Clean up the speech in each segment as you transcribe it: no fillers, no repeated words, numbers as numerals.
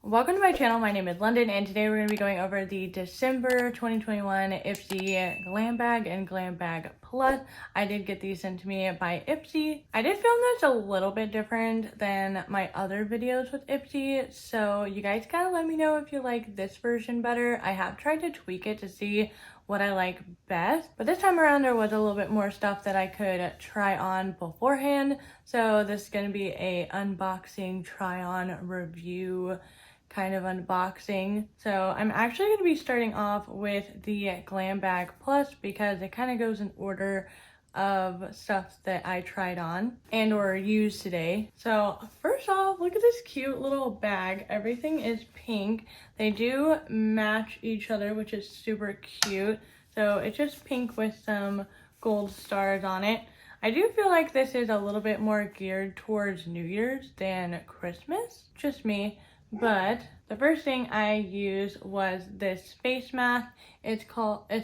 Welcome to my channel. My name is London and today we're going to be going over the December 2021 Ipsy Glam Bag and Glam Bag Plus. I did get these sent to me by Ipsy. I did film this a little bit different than my other videos with Ipsy, so you guys gotta let me know if you like this version better. I have tried to tweak it to see what I like best, but this time around there was a little bit more stuff that I could try on beforehand. So this is going to be a unboxing, try on, review kind of unboxing. So I'm actually going to be starting off with the Glam Bag Plus because it kind of goes in order of stuff that I tried on and or used today. So first off, look at this cute little bag. Everything is pink. They do match each other, which is super cute. So it's just pink with some gold stars on it. I do feel like this is a little bit more geared towards New Year's than Christmas, just me. But the first thing I used was this face mask. It's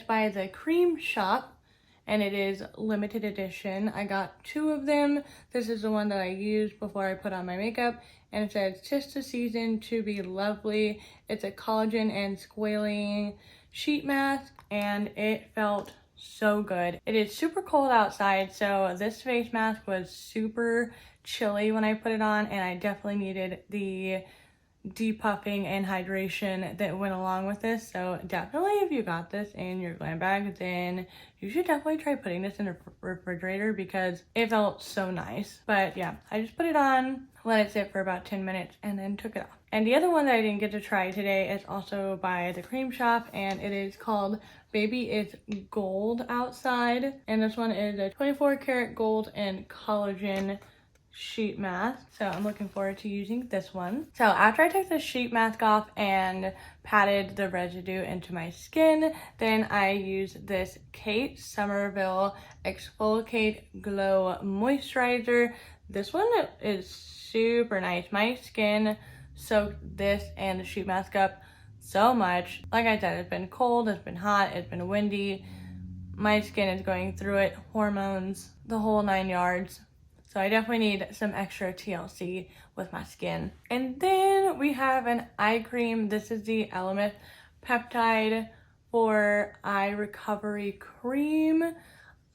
by the Cream Shop and it is limited edition. I got 2 of them. This is the one that I used before I put on my makeup, and it says "'Tis the season to be lovely." It's a collagen and squalene sheet mask and it felt so good. It is super cold outside, so this face mask was super chilly when I put it on, and I definitely needed the depuffing and hydration that went along with this. So definitely if you got this in your glam bag, then you should definitely try putting this in the refrigerator because it felt so nice. But yeah, I just put it on, let it sit for about 10 minutes, and then took it off. And the other one that I didn't get to try today is also by the Cream Shop, and it is called Baby It's Gold Outside. And this one is a 24 karat gold and collagen sheet mask, so I'm looking forward to using this one. So after I took the sheet mask off and patted the residue into my skin, then I used this Kate Somerville Exfoliate Glow Moisturizer. This one is super nice. My skin soaked this and the sheet mask up so much. Like I said, it's been cold, it's been hot, it's been windy. My skin is going through it, hormones, the whole 9 yards. So I definitely need some extra TLC with my skin. And then we have an eye cream. This is the Element Peptide for Eye Recovery Cream.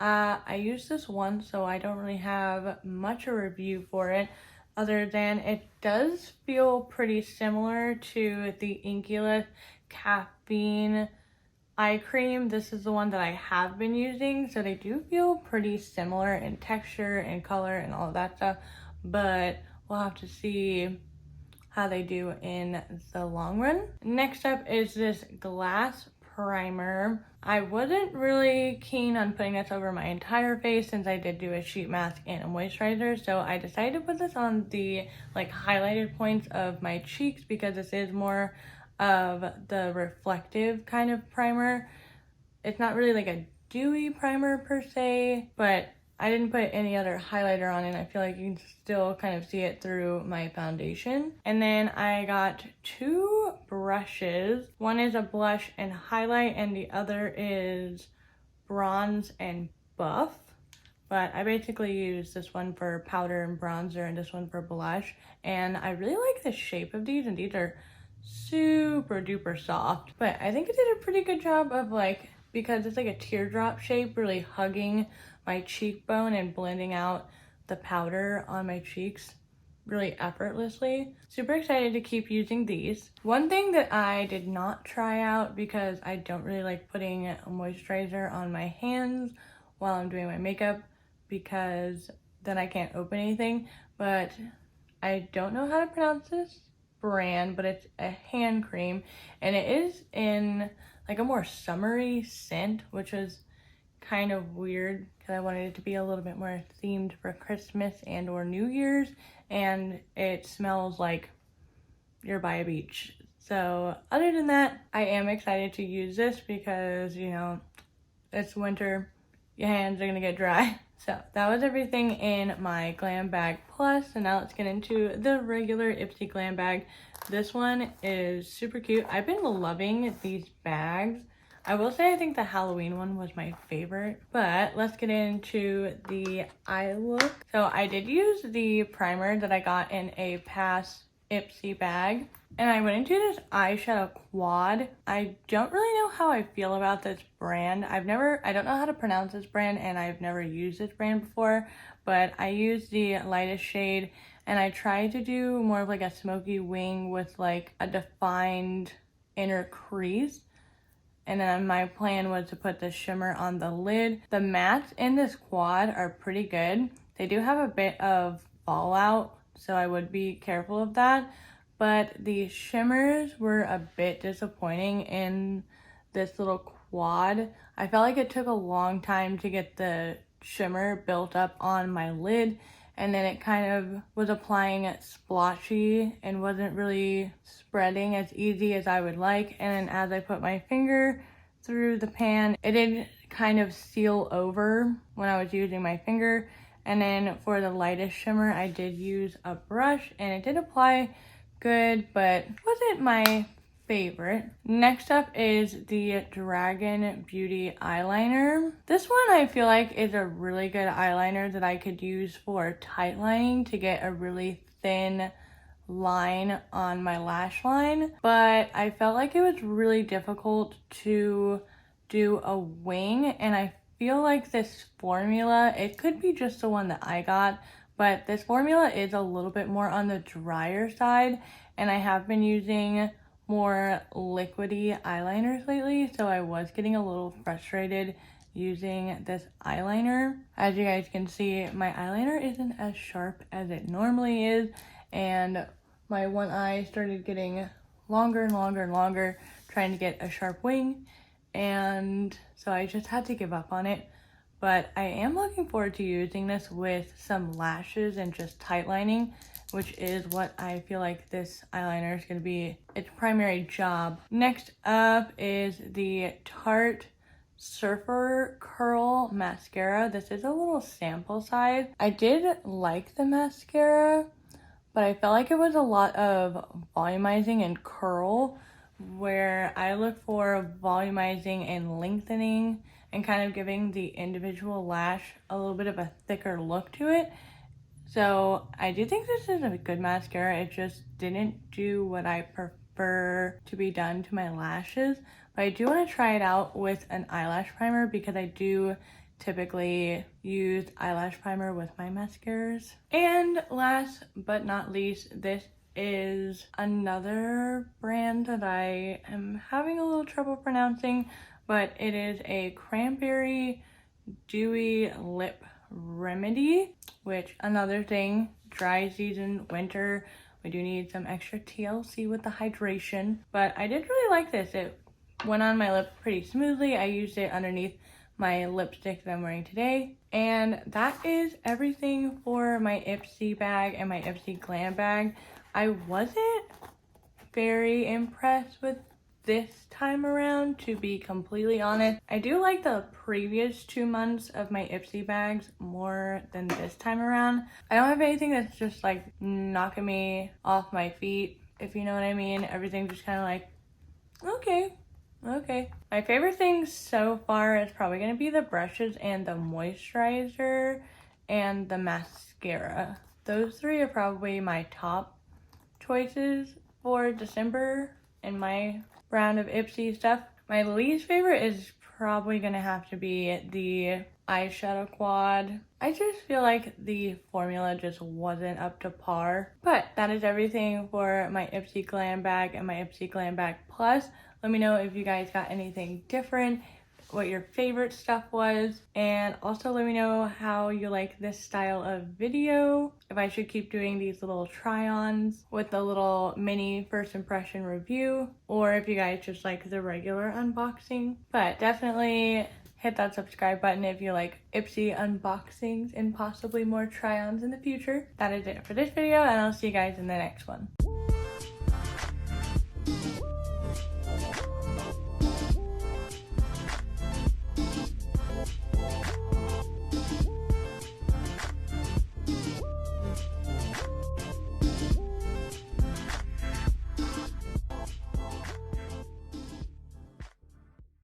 I used this once, so I don't really have much of a review for it, other than it does feel pretty similar to the Inculus Caffeine eye cream. This is the one that I have been using, so they do feel pretty similar in texture and color and all of that stuff, but we'll have to see how they do in the long run. Next up is this glass primer. I wasn't really keen on putting this over my entire face since I did do a sheet mask and a moisturizer, so I decided to put this on the highlighted points of my cheeks because this is more of the reflective kind of primer. It's not really like a dewy primer per se, but I didn't put any other highlighter on it. I feel like you can still kind of see it through my foundation. And then I got 2 brushes. One is a blush and highlight and the other is bronze and buff. But I basically use this one for powder and bronzer and this one for blush. And I really like the shape of these, and these are super duper soft, but I think it did a pretty good job of because it's like a teardrop shape, really hugging my cheekbone and blending out the powder on my cheeks really effortlessly. Super excited to keep using these. One thing that I did not try out because I don't really like putting a moisturizer on my hands while I'm doing my makeup because then I can't open anything, but I don't know how to pronounce this brand, but it's a hand cream and it is in a more summery scent, which is kind of weird because I wanted it to be a little bit more themed for Christmas and or New Year's, and it smells like you're by a beach. So other than that, I am excited to use this because, you know, it's winter, your hands are gonna get dry. So that was everything in my Glam Bag Plus, and now let's get into the regular Ipsy Glam Bag. This one is super cute. I've been loving these bags. I will say I think the Halloween one was my favorite, but let's get into the eye look. So I did use the primer that I got in a past Ipsy bag, And I went into this eyeshadow quad. I don't really know how I feel about this brand. I don't know how to pronounce this brand, and I've never used this brand before, but I used the lightest shade, and I tried to do more of like a smoky wing with like a defined inner crease. And then my plan was to put the shimmer on the lid. The mattes in this quad are pretty good. They do have a bit of fallout, so I would be careful of that. But the shimmers were a bit disappointing in this little quad. I felt like it took a long time to get the shimmer built up on my lid, and then it kind of was applying it splotchy and wasn't really spreading as easy as I would like. And then as I put my finger through the pan, it did kind of seal over when I was using my finger. And then for the lightest shimmer, I did use a brush, and it did apply good, but wasn't my favorite. Next up is the Dragon Beauty eyeliner. This one I feel like is a really good eyeliner that I could use for tight lining to get a really thin line on my lash line, but I felt like it was really difficult to do a wing, and I feel like this formula, it could be just the one that I got, but this formula is a little bit more on the drier side, and I have been using more liquidy eyeliners lately, so I was getting a little frustrated using this eyeliner. As you guys can see, my eyeliner isn't as sharp as it normally is, and my one eye started getting longer and longer and longer trying to get a sharp wing, and so I just had to give up on it. But I am looking forward to using this with some lashes and just tight lining, which is what I feel like this eyeliner is going to be its primary job. Next up is the Tarte Surfer Curl Mascara. This is a little sample size. I did like the mascara, but I felt like it was a lot of volumizing and curl, where I look for volumizing and lengthening and kind of giving the individual lash a little bit of a thicker look to it. So I do think this is a good mascara. It just didn't do what I prefer to be done to my lashes. But I do want to try it out with an eyelash primer, because I do typically use eyelash primer with my mascaras. And last but not least, this is another brand that I am having a little trouble pronouncing, but it is a Cranberry Dewy Lip Remedy, which, another thing, dry season, winter, we do need some extra TLC with the hydration. But I did really like this. It went on my lip pretty smoothly. I used it underneath my lipstick that I'm wearing today. And that is everything for my Ipsy bag and my Ipsy Glam bag. I wasn't very impressed with this time around, to be completely honest. I do like the previous 2 months of my Ipsy bags more than this time around. I don't have anything that's just like knocking me off my feet, if you know what I mean. Everything's just kind of like, okay. My favorite thing so far is probably going to be the brushes and the moisturizer and the mascara. Those three are probably my top choices for December in my round of Ipsy stuff. My least favorite is probably gonna have to be the eyeshadow quad. I just feel like the formula just wasn't up to par. But that is everything for my Ipsy Glam bag and my Ipsy Glam bag Plus. Let me know if you guys got anything different, what your favorite stuff was, and also let me know how you like this style of video, if I should keep doing these little try-ons with the little mini first impression review, or if you guys just like the regular unboxing. But definitely hit that subscribe button if you like Ipsy unboxings and possibly more try-ons in the future. That is it for this video, and I'll see you guys in the next one.